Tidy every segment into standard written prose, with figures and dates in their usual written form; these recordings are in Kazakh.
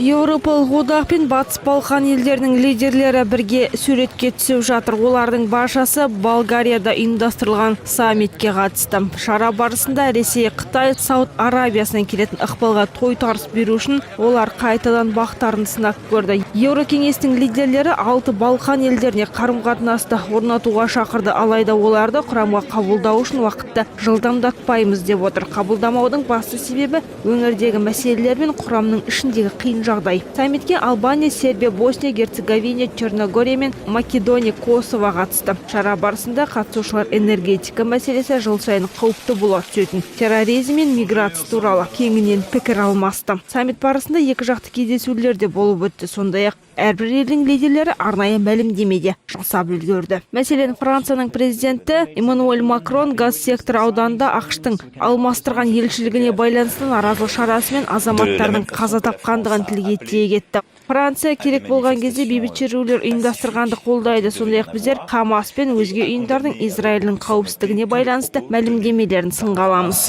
Еуропалық одақ пен Батыс Балқан елдерінің лидерлері бірге суретке түсіп жатыр. Олардың баршасы Болгарияда ұйымдастырылған саммитке қатысты. Шара барысында Ресей, Қытай, Сауд Арабиясынан келетін ықпалға тойтарыс беру үшін олар қайтадан бақтарын сынап көрді. Еурокеңестің лидерлері 6 Балқан елдеріне қарым-қатынасты орнатуға шақырды, алайда оларды құрамға қабылдау үшін уақытты жылдамдатпаймыз деп отыр. Қабылдамаудың басты себебі өңірдегі мәселелер мен құрамның ішіндегі қиын жағдай. Саммитке Албания, Сербия, Босния, Герцеговина, Черногория мен Македония, Косово қатысты. Шара барысында қатысушылар энергетика мәселесі жыл сайын қауіпті бола түсетін терроризм мен миграция туралы кеңінен пікір алмасты. Саммит барысында екі жақты кездесулер де болып өтті. Сондай-ақ әрбір елдің лидерлері арнайы мәлімдемеде жасап үлгерді. Мәселен, Францияның президенті Эммануэль Макрон газ сектор ауданында ақштың алмастырған елшілігіне байланысты наразылық шарасы мен азаматтардың қаза тапқандығын тілге тиек етті. Франция керек болған кезде бейбіт шерулер ұйымдастырғанды қолдайды. Сондай-ақ біздер Хамас пен өзге ұйымдардың Израильдің қауіпсіздігіне байланысты мәлімдемелерін сынға аламыз.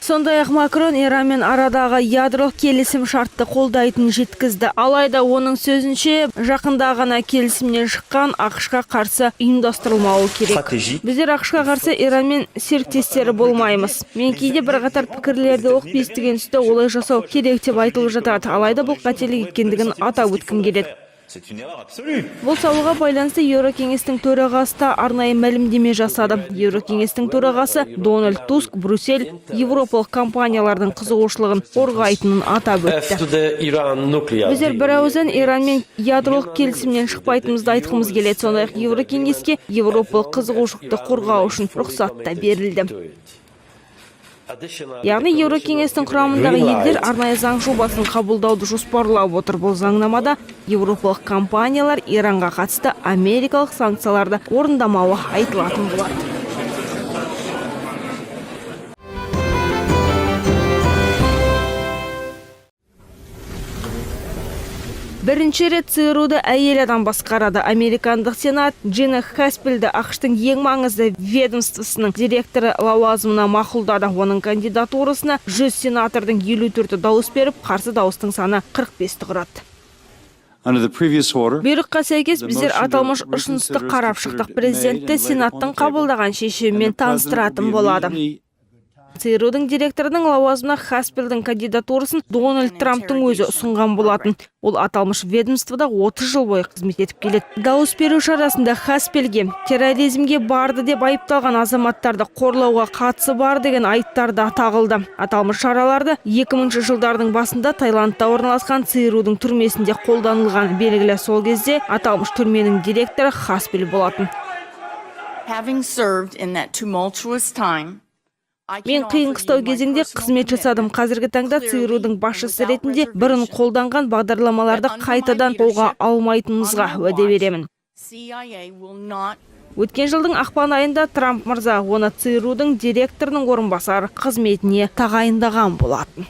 Сондай-ақ Макрон Иранмен арадағы ядролық келісім шартты қолдайтынын жеткізді. Алайда оның сөзінше жақында ғана келісімнен шыққан ақшқа қарсы ұйымдастырылмауы керек. Біздер ақшқа қарсы Иранмен серіктестері болмаймыз. Мен кейде бірқатар пікірлерді оқып естіген тұста олай жасау керек деп айтылып жатады. Алайда бұл қателік екендігін атап өткім келеді. Бұл сауалға байланысты Еурокеңестің төрағасы да арнайы мәлімдеме жасады. Еурокеңестің төрағасы Дональд Туск Брюссель еуропалық компаниялардың қызығушылығын қорғайтынын атап өтті. Біздер бірауыздан Иранмен ядролық келісімнен шықпайтынымызды айтқымыз келеді. Сондай-ақ Еурокеңеске еуропалық қызығушылықты қорғау үшін рұқсат та берілді. Яғни Еурокеңестің құрамындағы елдер арнайы заң жобасын қабылдауды жоспарлап отыр. Бұл заңнамада еуропалық компаниялар Иранға қатысты америкалық санкцияларды орындамауы айтылатын болады. Бірінші рет ЦРУ-ды әйел адам басқарады. Американдық сенат Джина Хаспельді ақштың ең маңызды ведомствосының директоры лауазымына мақұлдады. Оның кандидатурасына 100 сенатордың 54-і дауыс беріп, қарсы дауыстың саны 45-ті құрады. Бұйрыққа сәйкес біздер аталмыш ұсынысты қарап шықтық. Президентті сенаттың қабылдаған шешімімен таныстыратын болады. ЦРУ-дың директорының лауазымына Хаспельдің кандидатурасын Дональд Трамптың өзі ұсынған болатын. Ол аталмыш ведомствода 30 жыл бойы қызмет етіп келеді. Дауыс беру шарасында Хаспельге терроризмге барды деп айыпталған азаматтарды қорлауға қатысы бар деген айыптарды тағылды. Аталмыш шараларды 2000 жылдардың басында Таиландта орналасқан ЦРУ-дың түрмесінде қолданылған. Белгілі сол кезде аталмыш түрменің директоры Хаспель болатын. Мен қиын қыстау кезеңде қызмет жасадым. Қазіргі таңда ЦРУ-дың басшысы ретінде бұрын қолданған бағдарламаларды қайтадан қолға алмайтынымызға уәде беремін. Өткен жылдың ақпан айында Трамп мырза оны ЦРУ-дың директорының орынбасары қызметіне тағайындаған болатын.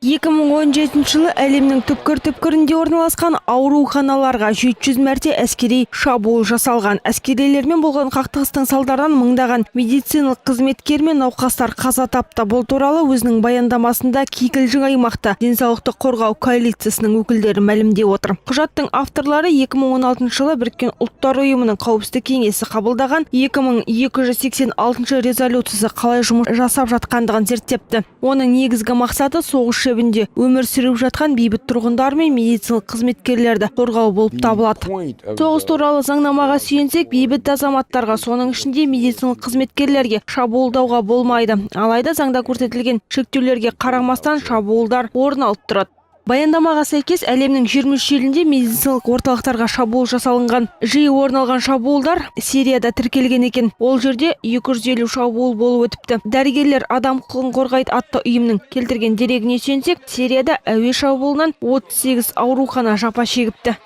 2017 жылы әлемнің түпкір-түпкірінде орналасқан ауруханаларға 700 мәрте әскери шабуыл жасалған. Әскерилермен болған қақтығыстың салдарынан мыңдаған медициналық қызметкер мен науқастар қаза тапты. Бұл туралы өзінің баяндамасында кикілжің аймақта денсаулықты қорғау коалициясының өкілдері мәлімдеп отыр. Құжаттың авторлары 2016 жылы Біріккен ұлттар ұйымының қауіпсіздік кеңесі қабылдаған 2286 резолюциясы қалай жұмыс жасап жатқандығын зерттепті. Оның негізгі мақсаты соғыс өмір сүріп жатқан бейбіт тұрғындар мен медициналық қызметкерлерді қорғау болып табылады. Соғыс туралы заңнамаға сүйенсек, бейбіт азаматтарға, соның ішінде медициналық қызметкерлерге шабуылдауға болмайды. Алайда заңда көрсетілген шектеулерге қарамастан шабуылдар орын алып тұрады. Баяндамаға сәйкес әлемнің 23 елінде медициналық орталықтарға шабуыл жасалынған. Жиі орын алған шабуылдар Сирияда тіркелген екен. Ол жерде 250 шабуыл болып өтіпті. Дәрігерлер адам құқығын қорғайды атты ұйымның келтірген дерегіне сүйенсек, Сирияда әуе шабуылынан 38 аурухана жапа шегіпті.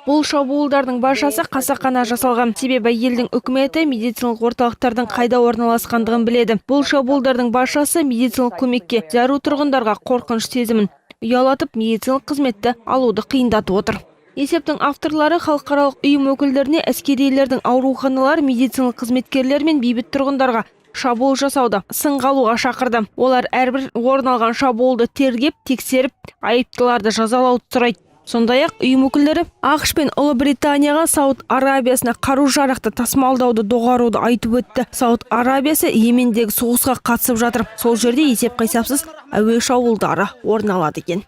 Бұл шабуылдардың баршасы қасақана жасалған. Себебі елдің үкіметі медициналық орталықтардың қайда орналасқандығын біледі. Бұл шабуылдардың баршасы медициналық көмекке зәру тұрғындарға қорқыныш сезімін ұялатып, медициналық қызметті алуды қиындатып отыр. Есептің авторлары халықаралық ұйым өкілдеріне әскерилердің ауруханалар, медициналық қызметкерлер мен бейбіт тұрғындарға шабуыл жасауды сынға алуға шақырды. Олар әрбір орын алған шабуылды тергеп, тексеріп, айыптыларды жазалауды сұрайды. Сондай-ақ ұйым өкілдері ақш пен Ұлыбританияға Сауд Арабиясына қару-жарақты тасымалдауды доғаруды айтып өтті. Сауд Арабиясы Йемендегі соғысқа қатысып жатыр. Сол жерде есеп-қисапсыз әуе шабуылдары орын алады екен.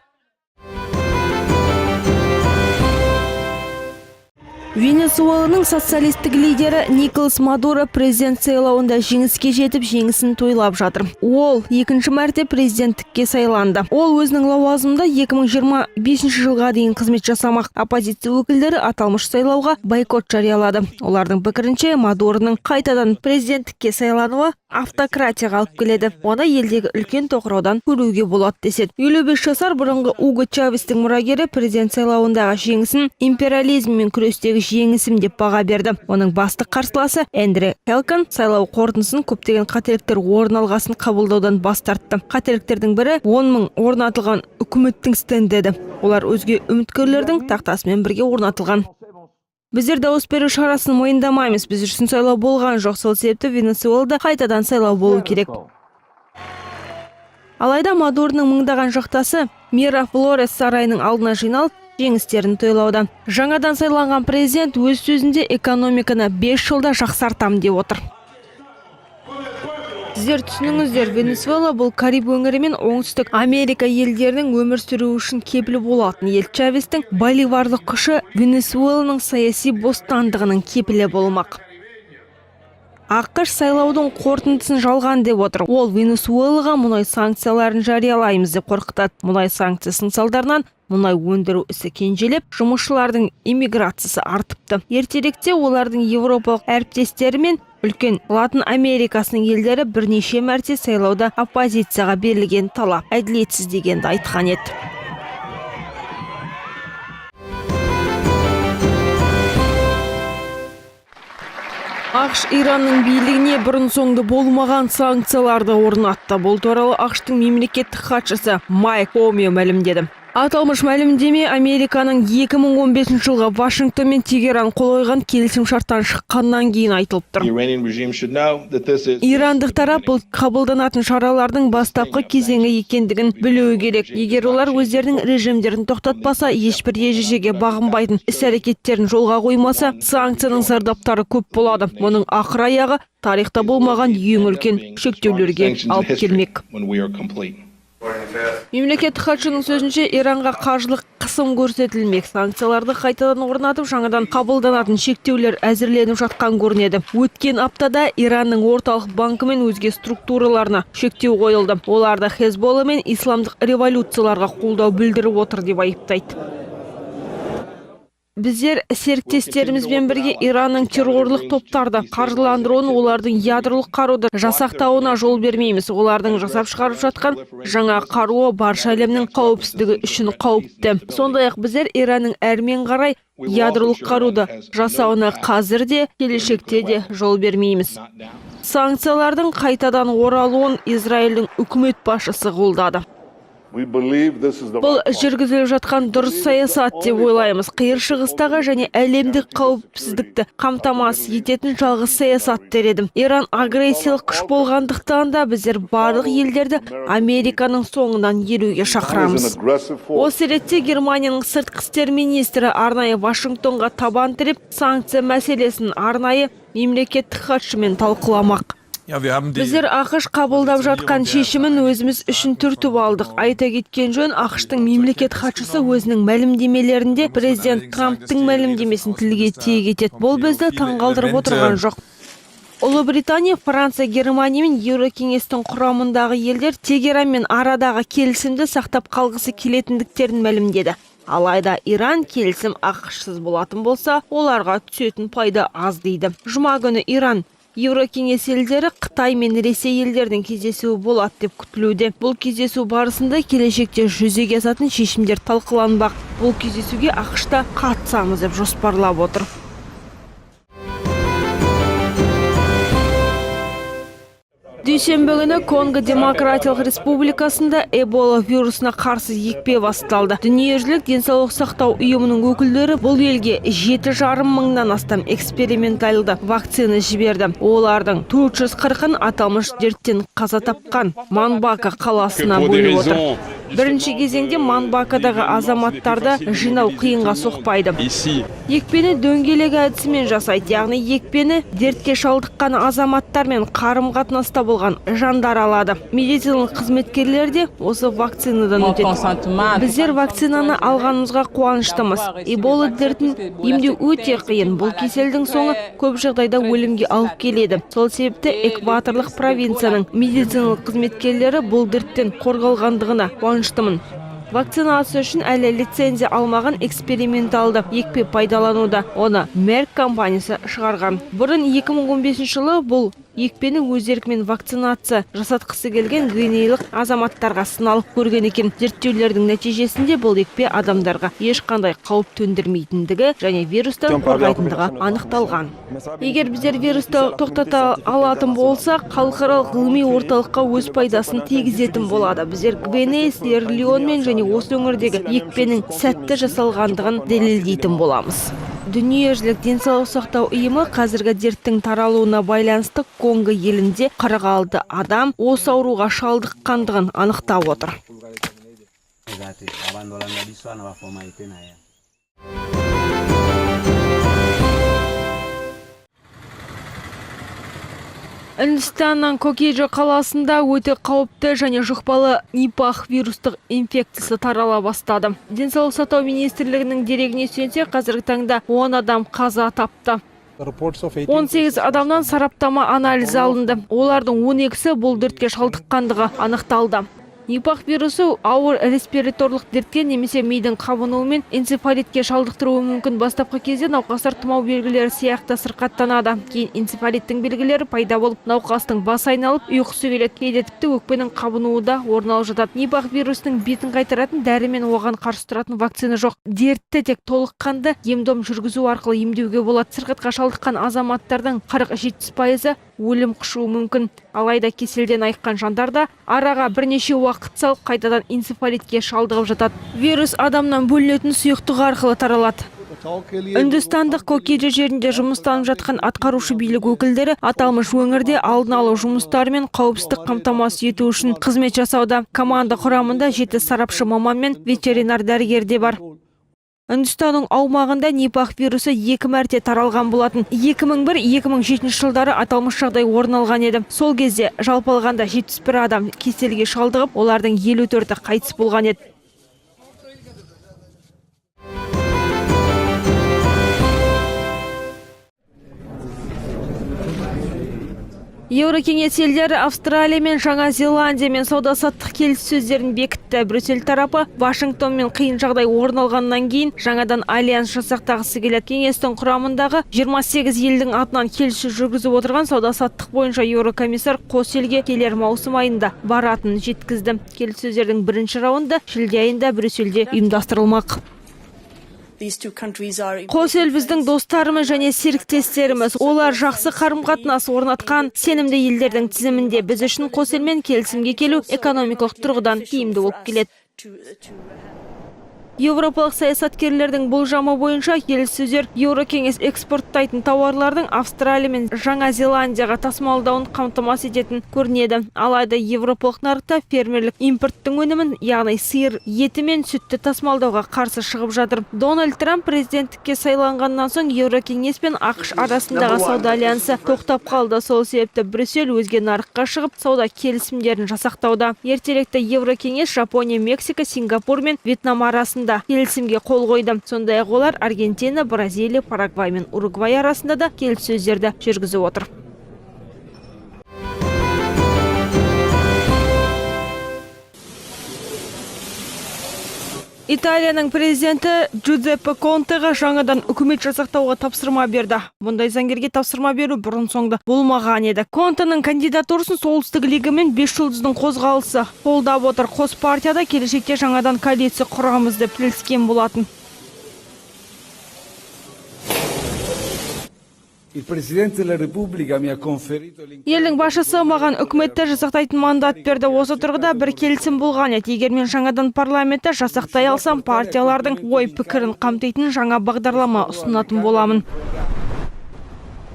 Венесуэланың социалистік лидері Николас Мадуро президент сайлауында жеңіске жетіп, жеңісін тойлап жатыр. Ол екінші мәрте президенттікке сайланды. Ол өзінің лауазымында 2025 жылға дейін қызмет жасамақ. Оппозиция өкілдері аталмыш сайлауға бойкот жариялады. Олардың пікірінше Мадуроның қайтадан президенттікке сайлануы автократияға алып келеді. Оны елдегі үлкен тоқыраудан көруге болады деседі. 55 жасар бұрынғы Уго Чавестің мұрагері президент сайлауындағы жеңісін империализммен күрестегі жеңісім деп баға берді. Оның басты қарсыласы Эндре Хелкан сайлау қорытындысын көптеген қателіктер орын алғасын қабылдаудан бас тартты. Қателіктердің бірі 10 мың орнатылған үкіметтің стенді деді. Олар өзге үміткерлердің тақтасымен бірге орнатылған. Біздер дауыс беру шарасын мойындамаймыз. Біз үшін сайлау болған жоқ. Сол себепті Венесуэлада қайтадан сайлау болу керек. Алайда Мадуроның мыңдаған жақтасы Мира Флорес сарайының алдына жиналып, жеңістерін тойлауда. Жаңадан сайланған президент өз сөзінде экономиканы 5 жылда жақсартам деп отыр. Сіздер түсініңіздер, Венесуэла бұл Кариб өңірі мен оңтүстік Америка елдерінің өмір сүруі үшін кепіл болатын ел. Чавестің боливарлық күші Венесуэланың саяси бостандығының кепілі болмақ. ақш сайлаудың қорытындысын жалған деп отыр. Ол Венесуэлаға мұнай санкцияларын жариялаймыз деп қорқытады. Мұнай санкциясының салдарынан мұнай өндіру ісі кенжелеп, жұмысшылардың иммиграциясы артыпты. Ертеректе олардың европалық әріптестері мен үлкен Латын Америкасының елдері бірнеше мәрте сайлауда оппозицияға берілген талап әділетсіз дегенді айтқан еді. ақш Иранның билігіне бұрын соңды болмаған санкцияларды орнатты. Бұл туралы ақштың мемлекеттік хатшысы Майк Помпео мәлімдеді. Аталмыш мәлімдеме Американың 2015 жылға Вашингтон мен Тегеран қол қойған келісім шарттан шыққаннан кейін айтылып тұр. Ирандық тарап бұл қабылданатын шаралардың бастапқы кезеңі екендігін білуі керек. Егер олар өздерінің режимдерін тоқтатпаса, ешбір ережеге бағынбайтын іс-әрекеттерін жолға қоймаса, санкцияның зардаптары көп болады. Мұның ақыр аяғы тарихта болмаған ең үлкен шектеулерге алып келмек. Мемлекеттік хатшының сөзінше, Иранға қаржылық қысым көрсетілмек. Санкцияларды қайтадан орнатып, жаңадан қабылданатын шектеулер әзірленіп жатқан көрінеді. Өткен аптада Иранның орталық банкі мен өзге структураларына шектеу қойылды. Оларды Хезболла мен исламдық революцияларға қолдау білдіріп отыр деп айыптайды. Біздер серіктестерімізбен бірге Иранның террорлық топтарды қаржыландыруын, олардың ядролық қаруды жасақтауына жол бермейміз. Олардың жасап шығарып жатқан жаңа қаруы барша әлемнің қауіпсіздігі үшін қауіпті. Сондай-ақ біздер Иранның әрмен қарай ядролық қаруды жасауына қазір де, келешекте де жол бермейміз. Санкциялардың қайтадан оралуын Израильдің үкімет басшысы қолдады. Бұл жүргізіліп жатқан дұрыс саясат деп ойлаймыз. Қиыр шығыстағы және әлемдік қауіпсіздікті қамтамасыз ететін жалғыз саясат деді. Иран агрессиялық күш болғандықтан да біздер барлық елдерді Американың соңынан еруге шақырамыз. Осы ретте Германияның сыртқы істер министрі арнайы Вашингтонға табан тіреп, санкция мәселесін арнайы мемлекеттік хатшымен талқыламақ. Біздер ақш қабылдап жатқан шешімін өзіміз үшін түртіп алдық. Айта кеткен жөн, ақштың мемлекет хатшысы өзінің мәлімдемелерінде президент Трамптың мәлімдемесін тілге тиек етеді. Бұл бізді таңғалдырып отырған жоқ. Ұлыбритания, Франция, Германия мен Еурокеңестің құрамындағы елдер Тегеран мен арадағы келісімді сақтап қалғысы келетіндіктерін мәлімдеді. Алайда Иран келісім ақшсыз болатын болса, оларға түсетін пайда аз дейді. Жұма күні Иран Еурокеңес елдері Қытай мен Ресей елдердің кездесуі болады деп күтілуде. Бұл кездесу барысында келешекте жүзеге асатын шешімдер талқыланбақ. Бұл кездесуге ақшта қатысамыз деп жоспарлап отыр. Дүйсенбі күні Конго Демократиялық Республикасында Эбола вирусына қарсы екпе басталды. Дүниежүзілік денсаулық сақтау ұйымының өкілдері бұл елге 7,5 мыңнан астам эксперименталды вакцина жіберді. Олардың 440-ын аталмыш дерттен қаза тапқан Манбака қаласына бөліп отыр. Бірінші кезеңде Манбакадағы азаматтарды жинау қиынға соқпайды. Екпені дөңгелек әдісімен жасайды, яғни екпені дертке шалдыққан азаматтармен қарым-қатынаста болған жандар алады. Медициналық қызметкерлер де осы вакцинадан өтеді. Біздер вакцинаны алғанымызға қуаныштымыз. Эбола дертін емдеу өте қиын. Бұл кеселдің соңы көп жағдайда өлімге алып келеді. Сол себепті экваторлық провинцияның медициналық қызметкерлері бұл дерттен қорғалғандығына қуаныштымын. Вакцинация үшін әлі лицензия алмаған эксперименталды екпе пайдалануда. Оны Merck компаниясы шығарған. Бұрын 2015 жылы бұл екпені өз еркімен вакцинация жасатқысы келген гвинейлік азаматтарға сыналып көрген екен. Зерттеулердің нәтижесінде бұл екпе адамдарға ешқандай қауіп төндірмейтіндігі және вирустан қорғайтындығы анықталған. Егер біздер вирусты тоқтата алатын болсақ, халықаралық ғылыми орталыққа өз пайдасын тигізетін болады. Біздер Гвинея, Сьерра-Леонемен және осы өңірдегі екпенің сәтті жасалғандығын дәлелдейтін боламыз. Дүниежүзілік денсаулық сақтау ұйымы қазіргі дерттің таралуына байланысты Конго елінде 46 адам осы ауруға шалдыққандығын анықтап отыр. Үндістанның Кокеджо қаласында өте қауіпті және жұқпалы Нипах вирустық инфекциясы тарала бастады. Денсаулық сақтау министрлігінің дерегіне сүйенсек, қазіргі таңда 10 адам қаза тапты. 18 адамнан сараптама анализ алынды. Олардың 12-сі бұл дертке шалдыққандығы анықталды. Нипах вирусы ауыр респираторлық дертке немесе мидың қабынуымен энцефалитке шалдықтыруы мүмкін. Бастапқы кезде науқастар тұмау белгілері сияқты сырқаттанады. Кейін энцефалиттің белгілері пайда болып, науқастың бас айналып, ұйқысы келеді. Кейде тіпті өкпенің қабынуы да орын алып жатады. Нипах вирусының бетін қайтаратын дәрі мен оған қарсы тұратын вакцина жоқ. Дертті тек толыққанды ем-дом жүргізу арқылы емдеуге болады. Сырқатқа шалдыққан азаматтардың 40-70% өлім құшуы мүмкін. Алайда кеселден айыққан жандарда араға бірнеше уақыт салып қайтадан энцефалитке шалдығып жатады. Вирус адамнан бөлінетін сұйықтық арқылы таралады. Үндістандық Кокеджо жерінде жұмыстанып жатқан атқарушы билік өкілдері аталмыш өңірде алдын алу жұмыстары мен қауіпсіздік қамтамасыз ету үшін қызмет жасауда. Команда құрамында 7 сарапшы маман мен ветеринар дәрігер де бар. Үндістанның аумағында Нипах вирусы 2 мәрте таралған болатын. 2001-2007 жылдары аталмыш жағдай орын алған еді. Сол кезде жалпы алғанда 71 адам кеселге шалдығып, олардың 54-і қайтыс болған еді. Еурокеңес елдері Австралия мен Жаңа Зеландия мен сауда-саттық келіссөздерін бекітті. Брюссель тарапы Вашингтон мен қиын жағдай орын алғаннан кейін жаңадан альянс жасақтағысы келеді. Кеңестің құрамындағы 28 елдің атынан келіссөз жүргізіп отырған сауда-саттық бойынша еурокомиссар қос елге келер маусым айында баратынын жеткізді. Келіссөздердің бірінші раунды шілде айында Брюссельде ұйымдастырылмақ. Қос ел біздің достарымыз және серіктестеріміз. Олар жақсы қарым-қатынас орнатқан сенімді елдердің тізімінде. Біз үшін қос елмен келісімге келу экономикалық тұрғыдан тиімді болып келеді. Европалық саясаткерлердің болжамы бойынша келіссөздер Еурокеңес экспорттайтын тауарлардың Австралия мен Жаңа Зеландияға тасымалдауын қамтамасыз ететін көрінеді. Алайда Европалық нарықта фермерлік импорттың өнімін, яғни сиыр еті мен сүтті тасымалдауға қарсы шығып жатыр. Дональд Трамп президенттікке сайланғаннан соң Еурокеңес пен ақш арасындағы сауда альянсы тоқтап қалды. Сол себепті Брюссель өзге нарыққа шығып сауда келісімдерін жасақтауда. Ертеректе Еурокеңес Жапония, Мексика, Сингапур мен Вьетнам арасында келісімге қол қойды. Сондай-ақ олар Аргентина, Бразилия, Парагвай мен Уругвай арасында да келіссөздерді жүргізіп отыр. Италияның президенті Джузеппе Контеға жаңадан үкімет жасақтауға тапсырма берді. Бұндай заңгерге тапсырма беру бұрын соңды болмаған еді. Контенің кандидатурасын Солтүстік лига мен 5 жұлдыздың қозғалысы қолдап отыр. Қос партияда келешекте жаңадан коалиция құрамыз деп келіскен болатын. Il Presidente della Repubblica mi ha conferito Елдің башысы маған үкіметті жасақтайтын мандат берді. Осы тұрғыда бір келісім болған еді. Егер мен жаңадан парламентті жасақтай алсам, партиялардың ой пікірін қамтитын жаңа бағдарлама ұсынатын боламын.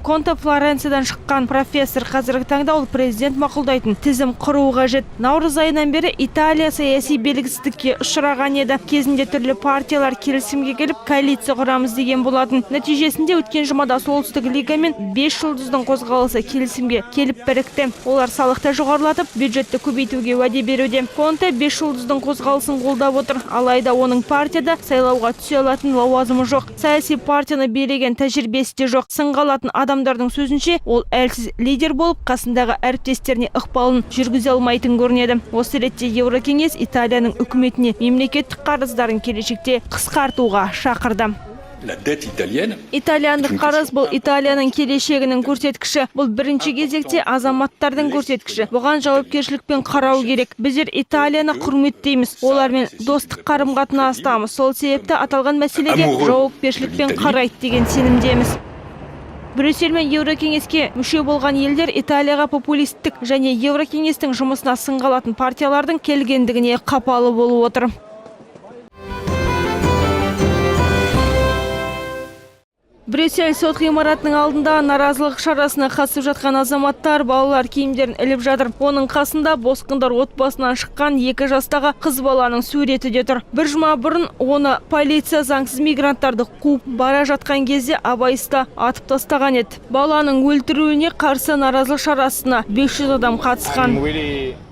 Конте Флоренциядан шыққан профессор, қазіргі таңда ол президент мақұлдайтын тізім құруы қажет. Наурыз айынан бері Италия саяси белгісіздікке ұшыраған еді. Кезінде түрлі партиялар келісімге келіп, коалиция құрамыз деген болатын. Нәтижесінде өткен жұмада Солтүстік Лига мен 5 жұлдыздың қозғалысы келісімге келіп бірікті. Олар салықты жоғарылатып, бюджетті көбейтуге уәде беруде. Конте 5 жұлдыздың қозғалысын қолдап отыр. Алайда оның партияда сайлауға түсе алатын лауазымы жоқ. Саяси партияны билеген тәжірибесі де жоқ. Сынға алатын адамдардың сөзінше, ол әлсіз лидер болып, қасындағы әріптестеріне ықпалын жүргізе алмайтын көрінеді. Осы ретте Еурокеңес Италияның үкіметіне мемлекеттік қарыздарын келешекте қысқартуға шақырды. Италияндық қарыз бұл Италияның келешегінің көрсеткіші. Бұл бірінші кезекте азаматтардың көрсеткіші. Бұған жауапкершілікпен қарау керек. Біздер Италияны құрметтейміз. Олармен достық қарым-қатынастамыз. Сол себепті аталған мәселеге жауапкершілікпен қарайды деген сенімдеміз. Брюссель мен Еурокеңеске мүше болған елдер Италияға популистік және Еурокеңестің жұмысына сынға алатын партиялардың келгендігіне қапалы болып отыр. Брюссель сот ғимаратының алдында наразылық шарасына қатысып жатқан азаматтар балалар киімдерін іліп жатыр. Оның қасында босқындар отбасынан шыққан 2 жастағы қыз баланың суреті де тұр. Бір жұма бұрын оны полиция заңсыз мигранттарды қуып бара жатқан кезде абайсызда атып тастаған еді. Баланың өлтіруіне қарсы наразылық шарасына 500 адам қатысқан.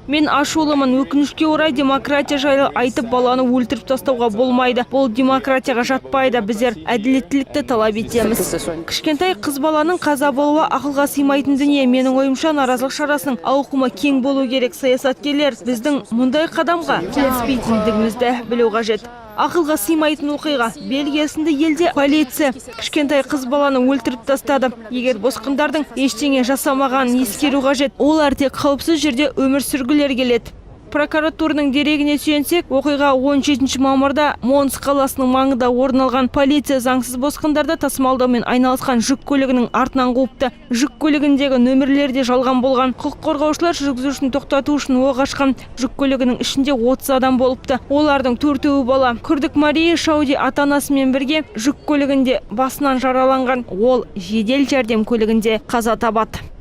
Мен ашулымын, өкінішке орай демократия жайлы айтып баланы өлтіріп тастауға болмайды. Бұл демократияға жатпайды. Біздер әділеттілікті талап етеміз. Кішкентай қыз баланың қаза болуы ақылға сыймайтын дүние. Менің ойымша наразылық шарасының ауқымы кең болу керек. Саясаткерлер біздің мұндай қадамға келіспейтіндігімізді білу қажет. Ақылға сыймайтын оқиға. Бельгия сынды елде полиция кішкентай қыз баланы өлтіріп тастады. Егер босқындардың ештеңе жасамағанын ескеру қажет. Олар тек қауіпсіз жерде өмір сүргілері келеді. Прокуратураның дерегіне сүйенсек, оқиға 17 мамырда Монс қаласының маңында орын алған. Полиция заңсыз босқындарды тасымалдаумен айналысқан жүк көлігінің артынан қуыпты. Жүк көлігіндегі нөмірлер де жалған болған. Құқық қорғаушылар жүргізушіні тоқтату үшін оқ ашқан. Жүк көлігінің ішінде 30 адам болыпты. Олардың 4-і бала. Күрдік Мария Шауди ата-анасымен бірге жүк көлігінде басынан жараланған. Ол жедел жәрдем көлігінде қаза табады.